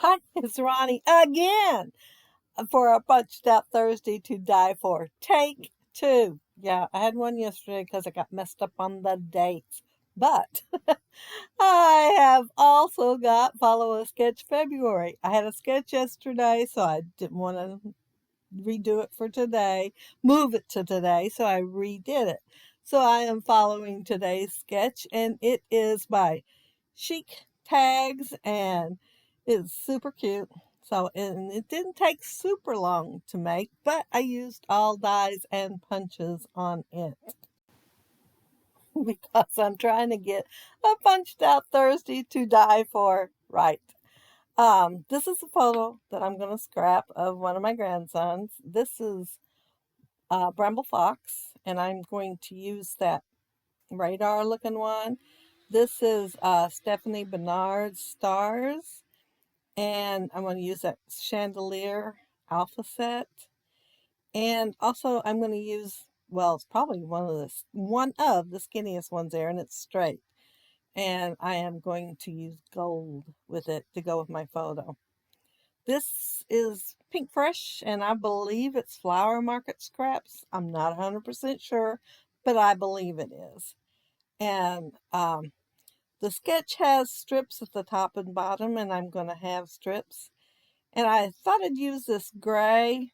Hi, it's Ronnie again for a Punched Out Thursday to Die For. Take two. Yeah, I had one yesterday because I got messed up on the dates. But I have also got Follow a Sketch February. I had a sketch yesterday, so I didn't want to redo it for today, move it to today, so I redid it. So I am following today's sketch, and it is by Chic Tags, and it's super cute. So, and it didn't take super long to make, but I used all dies and punches on it because I'm trying to get a punched out Thursday to die for right. This is a photo that I'm going to scrap of one of my grandsons. This is Bramble Fox, and I'm going to use that radar looking one. This is Stephanie Bernard's Stars, and I'm going to use that chandelier alpha set. And also I'm going to use, well, it's probably one of the skinniest ones there, and it's straight. And I am going to use gold with it to go with my photo. This is Pink Fresh, and I believe it's Flower Market Scraps. I'm not 100% sure, but I believe it is. And the sketch has strips at the top and bottom, and I'm going to have strips. And I thought I'd use this gray,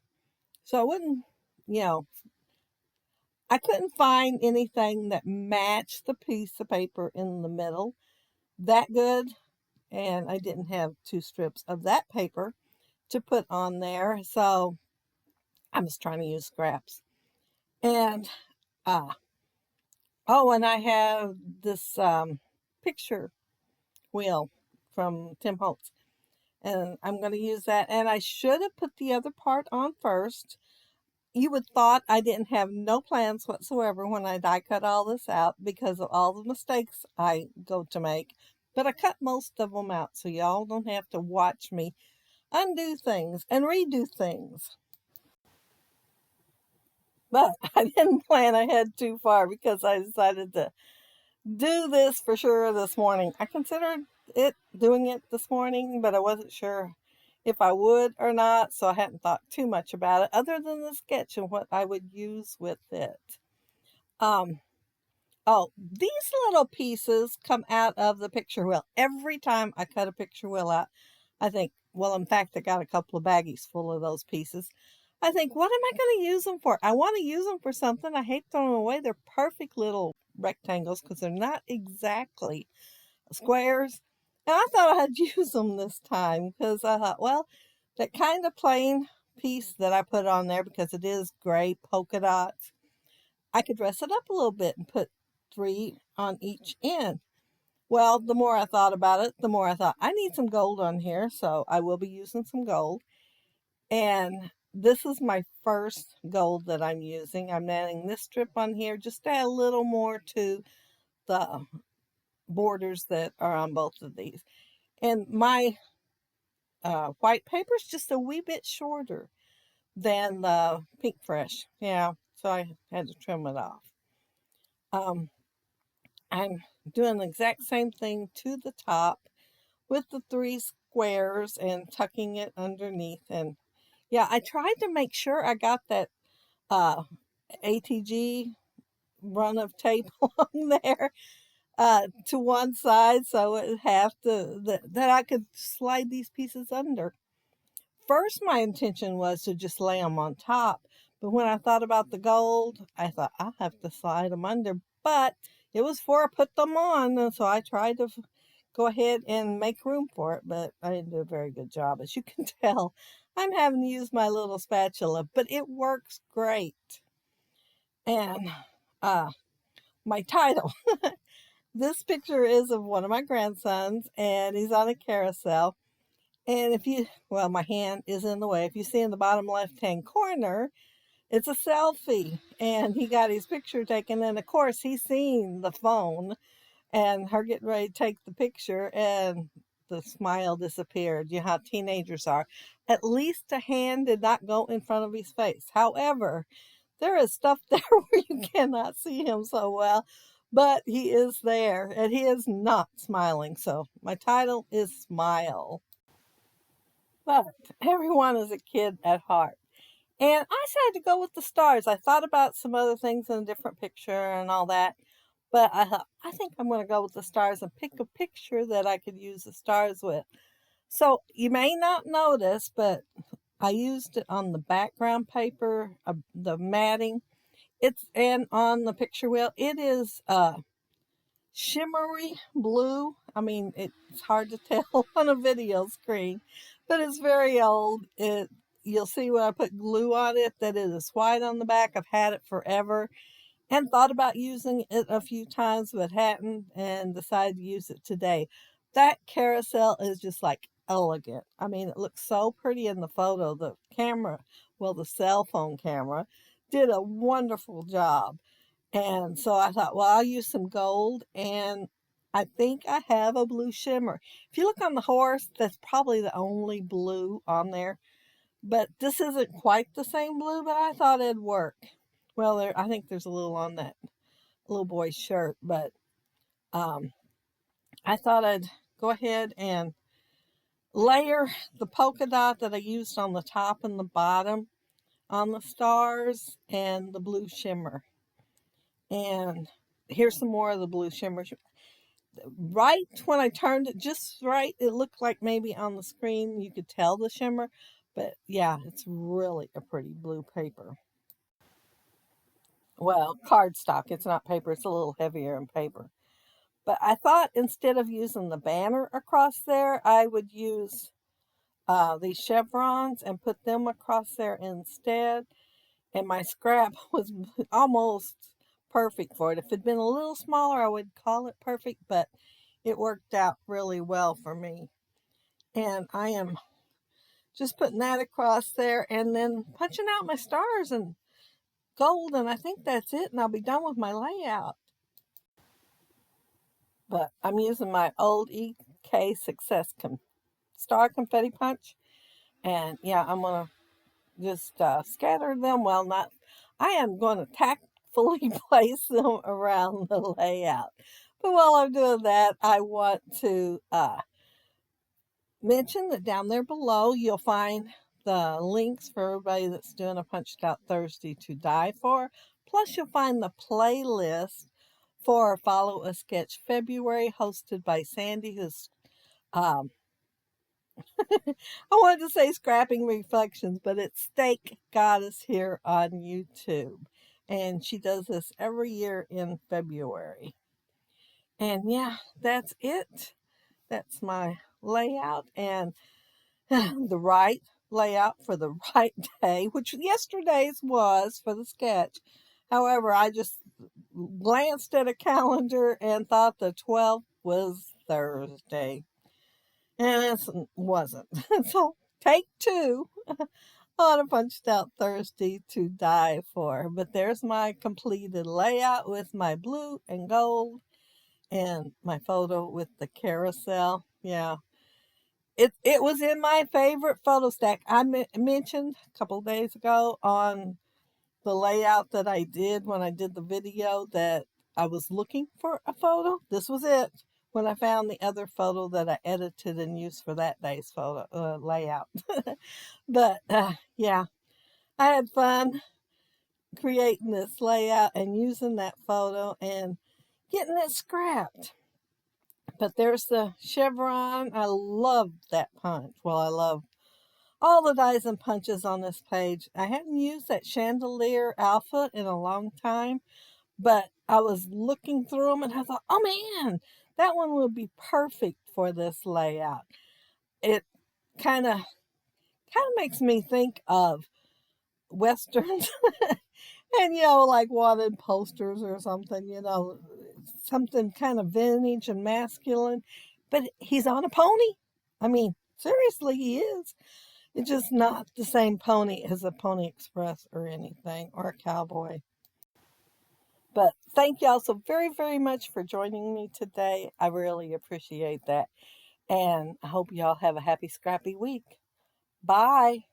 so I wouldn't, you know, I couldn't find anything that matched the piece of paper in the middle that good. And I didn't have two strips of that paper to put on there. So I was trying to use scraps. And, oh, and I have this picture wheel from Tim Holtz. And I'm going to use that. And I should have put the other part on first. You would thought I didn't have no plans whatsoever when I die cut all this out because of all the mistakes I go to make. But I cut most of them out so y'all don't have to watch me undo things and redo things. But I didn't plan ahead too far because I decided to do this for sure this morning. I considered doing it this morning, but I wasn't sure if I would or not, so I hadn't thought too much about it other than the sketch and what I would use with it. Um, oh, these little pieces come out of the picture wheel. Every time I cut a picture wheel out, I think, well, in fact, I got a couple of baggies full of those pieces. I think, what am I going to use them for? I want to use them for something. I hate throwing them away. They're perfect little rectangles because they're not exactly squares. And I thought I'd use them this time because I thought, well, that kind of plain piece that I put on there because it is gray polka dots, I could dress it up a little bit and put three on each end. Well, the more I thought about it, the more I thought I need some gold on here, so I will be using some gold. And this is my first gold that I'm using. I'm adding this strip on here just to add a little more to the borders that are on both of these. And my white paper is just a wee bit shorter than the Pink Fresh. Yeah, so I had to trim it off. I'm doing the exact same thing to the top with the three squares and tucking it underneath. And yeah, I tried to make sure I got that uh, ATG run of tape on there to one side so it would have to, that I could slide these pieces under. First, my intention was to just lay them on top, but when I thought about the gold, I thought I'll have to slide them under, but it was before I put them on, and so I tried to go ahead and make room for it, but I didn't do a very good job. As you can tell, I'm having to use my little spatula, but it works great. And my title. This picture is of one of my grandsons, and he's on a carousel. And if you, well, my hand is in the way. If you see in the bottom left-hand corner, it's a selfie. And he got his picture taken. And of course, he's seen the phone and her getting ready to take the picture. And the smile disappeared. You know how teenagers are. At least a hand did not go in front of his face. However, there is stuff there where you cannot see him so well. But he is there. And he is not smiling. So my title is Smile. But everyone is a kid at heart. And I decided to go with the stars. I thought about some other things in a different picture and all that. But I thought, I think I'm going to go with the stars and pick a picture that I could use the stars with. So you may not notice, but I used it on the background paper, the matting. It's and on the picture wheel. It is shimmery blue. I mean, it's hard to tell on a video screen, but it's very old. You'll see when I put glue on it that it is white on the back. I've had it forever and thought about using it a few times, but hadn't, and decided to use it today. That carousel is just like elegant. I mean, it looks so pretty in the photo. The camera, well, the cell phone camera, did a wonderful job. And so I thought, well, I'll use some gold, and I think I have a blue shimmer. If you look on the horse, that's probably the only blue on there. But this isn't quite the same blue, but I thought it'd work. Well, I think there's a little on that little boy's shirt, but um, I thought I'd go ahead and layer the polka dot that I used on the top and the bottom on the stars and the blue shimmer. And here's some more of the blue shimmer. Right when I turned it just right, it looked like maybe on the screen you could tell the shimmer, but yeah, it's really a pretty blue paper. Well, cardstock, it's not paper, it's a little heavier in paper. But I thought instead of using the banner across there, I would use these chevrons and put them across there instead. And my scrap was almost perfect for it. If it had been a little smaller, I would call it perfect, but it worked out really well for me. And I am just putting that across there and then punching out my stars and gold, and I think that's it, and I'll be done with my layout. But I'm using my old EK Success Star Confetti Punch, and yeah, I'm going to just scatter them. Well, not, I am going to tactfully place them around the layout. But while I'm doing that, I want to mention that down there below, you'll find the links for everybody that's doing a Punched Out Thursday to Die For. Plus, you'll find the playlist for Follow a Sketch February, hosted by Sandy, who's um, I wanted to say Scrapping Reflections, but it's Steak Goddess here on YouTube. And she does this every year in February. And yeah, that's it. That's my layout and the right layout for the right day, which yesterday's was for the sketch. However, I just glanced at a calendar and thought the 12th was Thursday. And it wasn't. So take two on a Punched Out Thursday to Die For. But there's my completed layout with my blue and gold and my photo with the carousel. Yeah. It was in my favorite photo stack. I mentioned a couple days ago on the layout that I did when I did the video that I was looking for a photo. This was it when I found the other photo that I edited and used for that day's photo layout. But yeah, I had fun creating this layout and using that photo and getting it scrapped. But there's the chevron. I love that punch. Well, I love all the dies and punches on this page. I hadn't used that chandelier alpha in a long time, but I was looking through them and I thought, oh man, that one would be perfect for this layout. It kind of makes me think of westerns and like wanted posters or something, something kind of vintage and masculine. But he's on a pony. I mean, seriously, he is. It's just not the same pony as a Pony Express or anything, or a cowboy. But thank y'all so very, very much for joining me today. I really appreciate that. And I hope y'all have a happy, scrappy week. Bye.